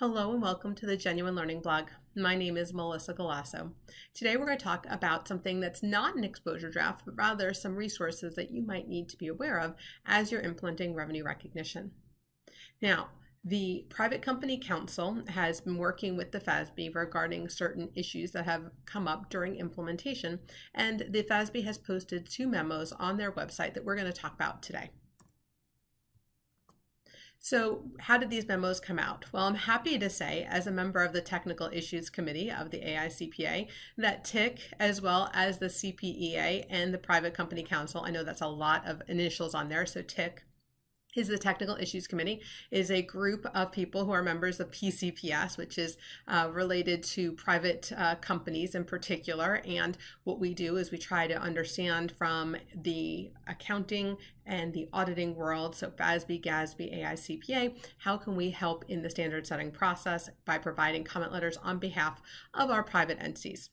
Hello and welcome to the Genuine Learning Blog. My name is Melissa Galasso. Today we're going to talk about something that's not an exposure draft, but rather some resources that you might need to be aware of as you're implementing revenue recognition. Now, the Private Company Council has been working with the FASB regarding certain issues that have come up during implementation, and the FASB has posted 2 memos on their website that we're going to talk about today. So how did these memos come out? Well, I'm happy to say, as a member of the Technical Issues Committee of the AICPA, that TIC, as well as the CPEA and the Private Company Council, I know that's a lot of initials on there, so TIC is the Technical Issues Committee, is a group of people who are members of PCPS, which is related to private companies in particular. And what we do is we try to understand from the accounting and the auditing world, so FASB, GASB, AICPA, how can we help in the standard setting process by providing comment letters on behalf of our private entities.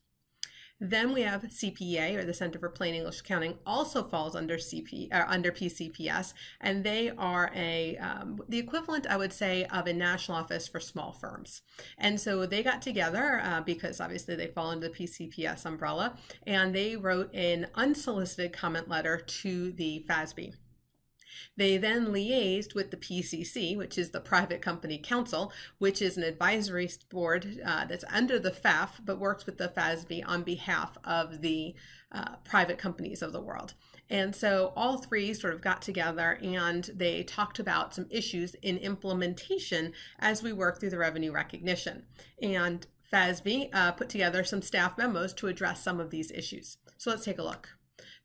Then we have CPEA, or the Center for Plain English Accounting, also falls under PCPS, and they are the equivalent, I would say, of a national office for small firms. And so they got together because obviously they fall under the PCPS umbrella, and they wrote an unsolicited comment letter to the FASB. They then liaised with the PCC, which is the Private Company Council, which is an advisory board that's under the FAF, but works with the FASB on behalf of the private companies of the world. And so all 3 sort of got together and they talked about some issues in implementation as we work through the revenue recognition. And FASB put together some staff memos to address some of these issues. So let's take a look.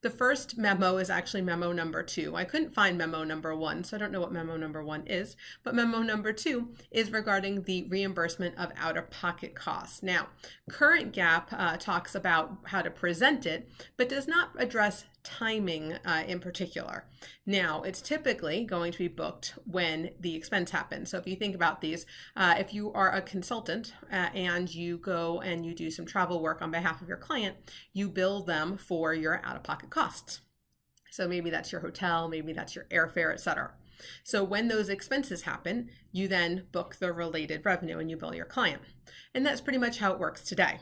The first memo is actually memo number 2. I couldn't find memo number 1, so I don't know what memo number 1 is, but memo number 2 is regarding the reimbursement of out-of-pocket costs. Now, current GAAP talks about how to present it, but does not address timing in particular. Now, it's typically going to be booked when the expense happens. So if you think about these, if you are a consultant and you go and you do some travel work on behalf of your client, you bill them for your out-of-pocket costs. So maybe that's your hotel, maybe that's your airfare, etc. So when those expenses happen, you then book the related revenue and you bill your client. And that's pretty much how it works today.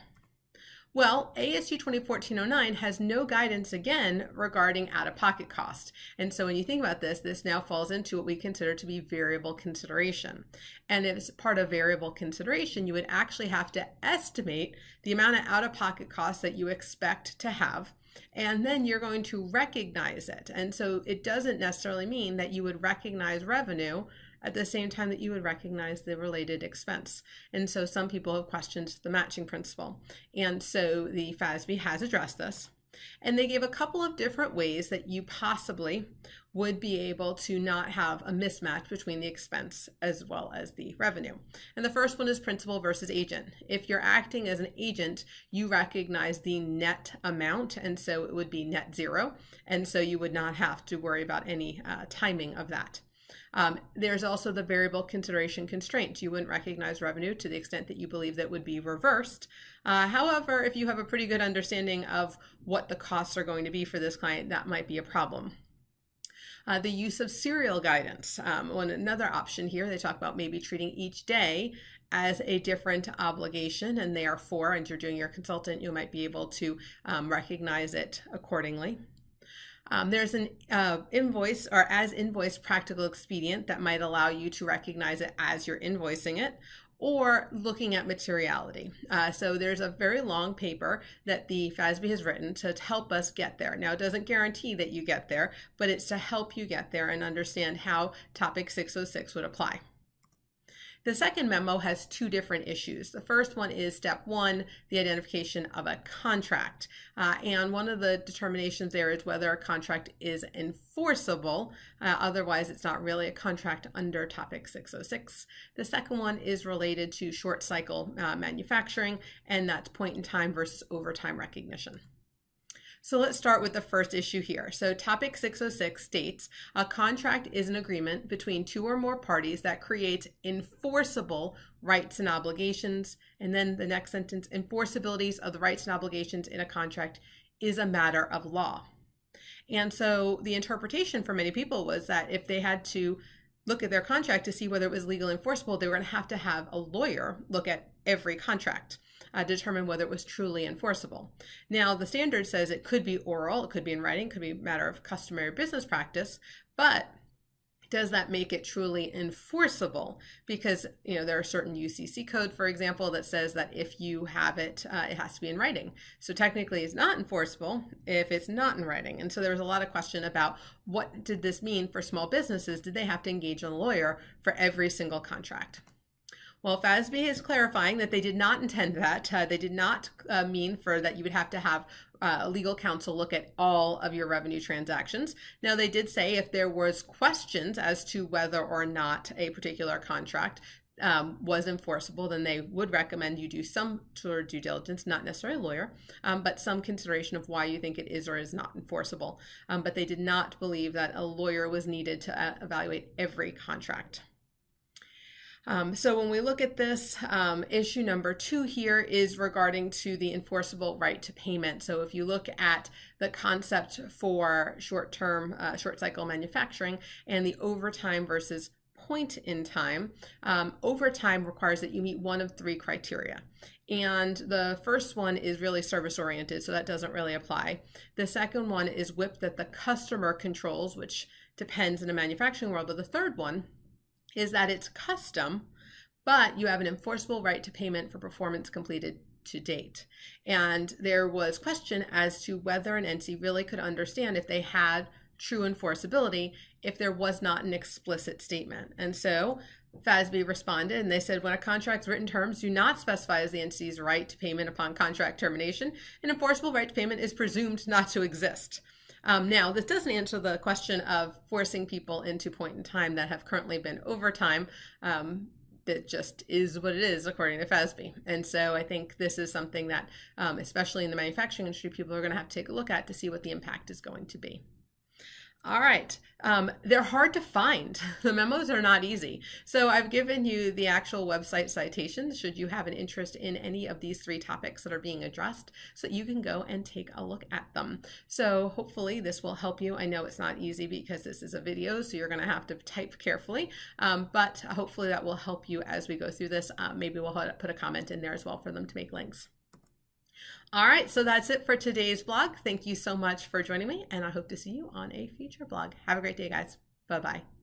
Well, ASU 2014-09 has no guidance again regarding out-of-pocket cost. And so when you think about this, this now falls into what we consider to be variable consideration. And if it's part of variable consideration, you would actually have to estimate the amount of out-of-pocket costs that you expect to have, and then you're going to recognize it. And so it doesn't necessarily mean that you would recognize revenue at the same time that you would recognize the related expense. And so some people have questioned the matching principle. And so the FASB has addressed this. And they gave a couple of different ways that you possibly would be able to not have a mismatch between the expense as well as the revenue. And the first one is principal versus agent. If you're acting as an agent, you recognize the net amount, and so it would be net 0. And so you would not have to worry about any timing of that. There's also the variable consideration constraint. You wouldn't recognize revenue to the extent that you believe that would be reversed. However, if you have a pretty good understanding of what the costs are going to be for this client, that might be a problem. The use of serial guidance. Another option here, they talk about maybe treating each day as a different obligation, and therefore, and you're doing your consultant, you might be able to recognize it accordingly. There's an invoice or as invoice practical expedient that might allow you to recognize it as you're invoicing it, or looking at materiality. So there's a very long paper that the FASB has written to help us get there. Now, it doesn't guarantee that you get there, but it's to help you get there and understand how Topic 606 would apply. The second memo has 2 different issues. The first one is step 1, the identification of a contract. And one of the determinations there is whether a contract is enforceable. Otherwise, it's not really a contract under Topic 606. The second one is related to short cycle manufacturing, and that's point in time versus overtime recognition. So let's start with the first issue here. So Topic 606 states, a contract is an agreement between 2 or more parties that creates enforceable rights and obligations. And then the next sentence, enforceabilities of the rights and obligations in a contract is a matter of law. And so the interpretation for many people was that if they had to look at their contract to see whether it was legally enforceable, they were going to have a lawyer look at every contract, determine whether it was truly enforceable. Now, the standard says it could be oral, it could be in writing, it could be a matter of customary business practice, but does that make it truly enforceable? Because, you know, there are certain UCC code, for example, that says that if you have it, it has to be in writing. So technically it's not enforceable if it's not in writing. And so there was a lot of question about what did this mean for small businesses? Did they have to engage a lawyer for every single contract? Well, FASB is clarifying that they did not intend that. They did not mean for that you would have to have a legal counsel look at all of your revenue transactions. Now, they did say if there was questions as to whether or not a particular contract was enforceable, then they would recommend you do some sort of due diligence, not necessarily a lawyer, but some consideration of why you think it is or is not enforceable. But they did not believe that a lawyer was needed to evaluate every contract. So when we look at this, issue number 2 here is regarding to the enforceable right to payment. So if you look at the concept for short-term, short-cycle manufacturing and the overtime versus point in time, overtime requires that you meet one of 3 criteria. And the first one is really service oriented, so that doesn't really apply. The second one is WIP that the customer controls, which depends in the manufacturing world. But the third one is that it's custom, but you have an enforceable right to payment for performance completed to date. And there was question as to whether an entity really could understand if they had true enforceability if there was not an explicit statement. And so FASB responded and they said, when a contract's written terms do not specify as the entity's right to payment upon contract termination, an enforceable right to payment is presumed not to exist. Now, this doesn't answer the question of forcing people into point in time that have currently been overtime. That just is what it is according to FASB. And so I think this is something that, especially in the manufacturing industry, people are going to have to take a look at to see what the impact is going to be. All right, they're hard to find. The memos are not easy. So I've given you the actual website citations should you have an interest in any of these 3 topics that are being addressed, so you can go and take a look at them. So hopefully this will help you. I know it's not easy because this is a video, so you're gonna have to type carefully, but hopefully that will help you as we go through this. Maybe we'll put a comment in there as well for them to make links. All right, so that's it for today's blog. Thank you so much for joining me, and I hope to see you on a future blog. Have a great day, guys. Bye-bye.